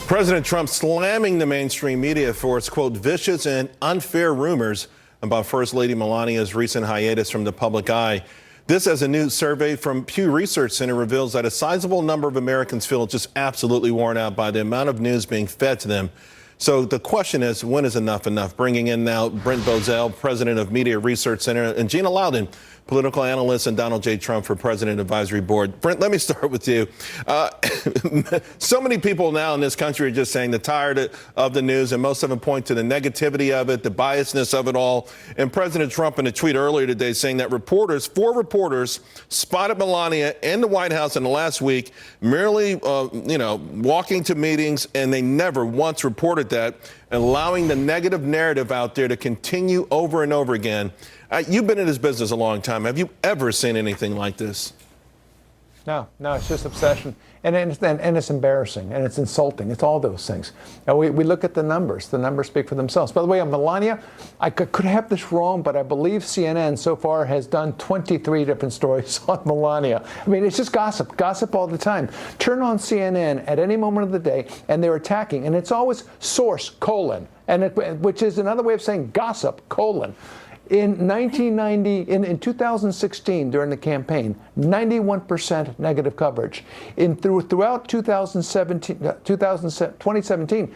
President Trump slamming the mainstream media for its, quote, vicious and unfair rumors about First Lady Melania's recent hiatus from the public eye. This, as a new survey from Pew Research Center reveals that a sizable number of Americans feel just absolutely worn out by the amount of news being fed to them. So the question is, when is enough enough? Bringing in now Brent Bozell, president of Media Research Center, and Gina Loudon, political analyst, and Donald J. Trump for President Advisory Board. Brent, let me start with you. So many people now in this country are just saying they're tired of the news, and most of them point to the negativity of it, the biasness of it all. And President Trump in a tweet earlier today saying that four reporters spotted Melania in the White House in the last week, merely, walking to meetings, and they never once reported that, allowing the negative narrative out there to continue over and over again. You've been in this business a long time. Have you ever seen anything like this? No, it's just obsession. And it's embarrassing, and it's insulting. It's all those things. And we look at the numbers. The numbers speak for themselves. By the way, on Melania, I could have this wrong, but I believe CNN so far has done 23 different stories on Melania. I mean, it's just gossip all the time. Turn on CNN at any moment of the day, and they're attacking. And it's always source, which is another way of saying gossip, In 2016, during the campaign, 91% negative coverage. Throughout 2017,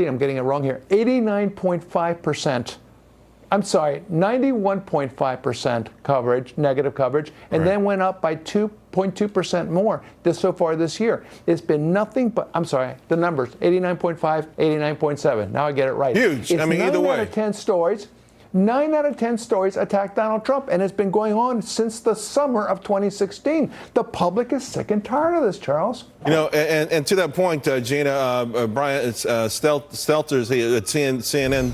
I'm getting it wrong here, 91.5% coverage, negative coverage, and then went up by 2.2% more so far this year. It's been nothing but, the numbers, 89.5, 89.7. Now I get it right. Huge. It's Either way. 9 out of 10 stories. 9 out of 10 stories attack Donald Trump, and it's been going on since the summer of 2016. The public is sick and tired of this, Charles. And to that point, Gina, Brian Stelter's at CNN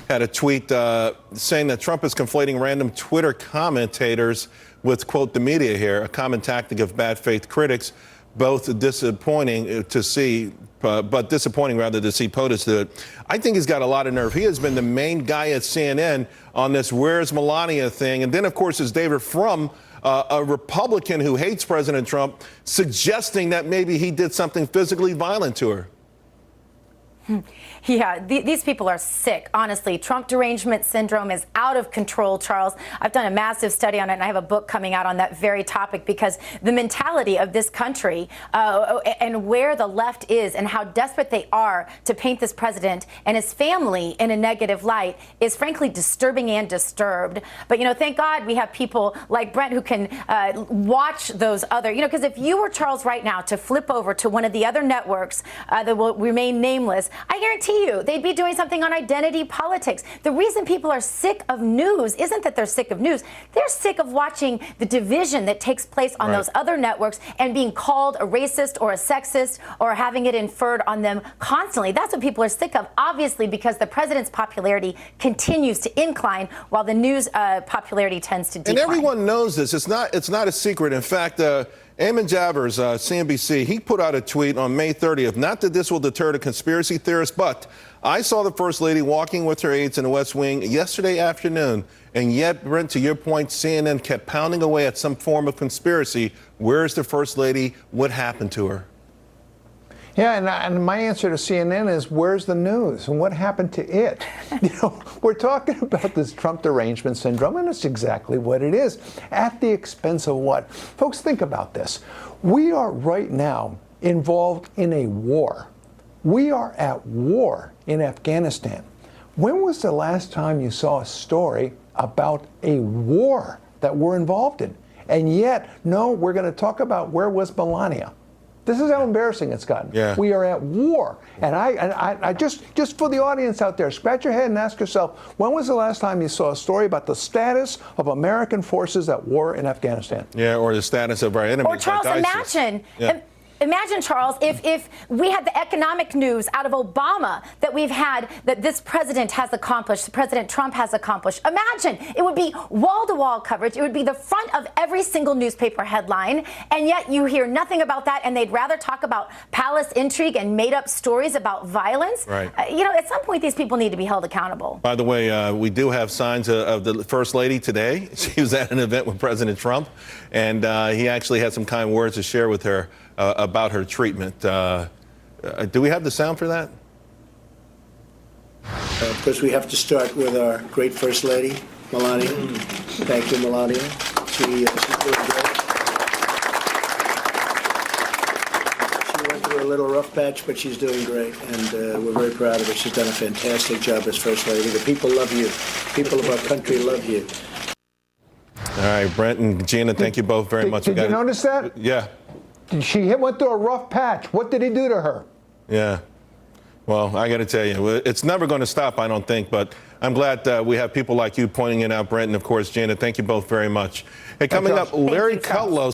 had a tweet saying that Trump is conflating random Twitter commentators with, quote, the media here, a common tactic of bad faith critics, both disappointing to see, but disappointing rather to see POTUS do it. I think he's got a lot of nerve. He has been the main guy at CNN on this "Where's Melania" thing. And then, of course, is David Frum, a Republican who hates President Trump, suggesting that maybe he did something physically violent to her. Yeah, these people are sick, honestly. Trump derangement syndrome is out of control, Charles. I've done a massive study on it, and I have a book coming out on that very topic, because the mentality of this country and where the left is and how desperate they are to paint this president and his family in a negative light is frankly disturbing and disturbed. But, thank God we have people like Brent who can watch those other, because if you were Charles right now to flip over to one of the other networks that will remain nameless, I guarantee you they'd be doing something on identity politics. The reason people are sick of news isn't that they're sick of news. They're sick of watching the division that takes place on those other networks and being called a racist or a sexist or having it inferred on them constantly. That's what people are sick of, obviously, because the president's popularity continues to incline while the news popularity tends to decline. And everyone knows this. It's not a secret. In fact, Eamon Javers, CNBC, he put out a tweet on May 30th. Not that this will deter the conspiracy theorists, but I saw the First Lady walking with her aides in the West Wing yesterday afternoon. And yet, Brent, to your point, CNN kept pounding away at some form of conspiracy. Where's the First Lady? What happened to her? Yeah, and my answer to CNN is, where's the news and what happened to it? We're talking about this Trump derangement syndrome, and it's exactly what it is. At the expense of what? Folks, think about this. We are right now involved in a war. We are at war in Afghanistan. When was the last time you saw a story about a war that we're involved in? And yet, no, we're going to talk about where was Melania. This is how embarrassing it's gotten. Yeah. We are at war. And I just for the audience out there, scratch your head and ask yourself, when was the last time you saw a story about the status of American forces at war in Afghanistan? Yeah, or the status of our enemies. Or Charles, like ISIS. imagine. Imagine, Charles, if we had the economic news out of Obama that we've had, that this president has accomplished, President Trump has accomplished. Imagine. It would be wall-to-wall coverage. It would be the front of every single newspaper headline. And yet you hear nothing about that, and they'd rather talk about palace intrigue and made-up stories about violence. Right. At some point, these people need to be held accountable. By the way, we do have signs of the First Lady today. She was at an event with President Trump, and he actually had some kind words to share with her about her treatment. Do we have the sound for that? Of course, we have to start with our great First Lady, Melania. Thank you, Melania. She's doing great. She went through a little rough patch, but she's doing great, and we're very proud of her. She's done a fantastic job as First Lady. The people love you. People of our country love you. All right, Brent and Gina, thank you both very much. Did you notice that? Yeah. She went through a rough patch. What did he do to her? Yeah. Well, I got to tell you, it's never going to stop, I don't think, but I'm glad we have people like you pointing it out, Brent, and of course, Gina. Thank you both very much. Hey, coming up, Larry Kudlow.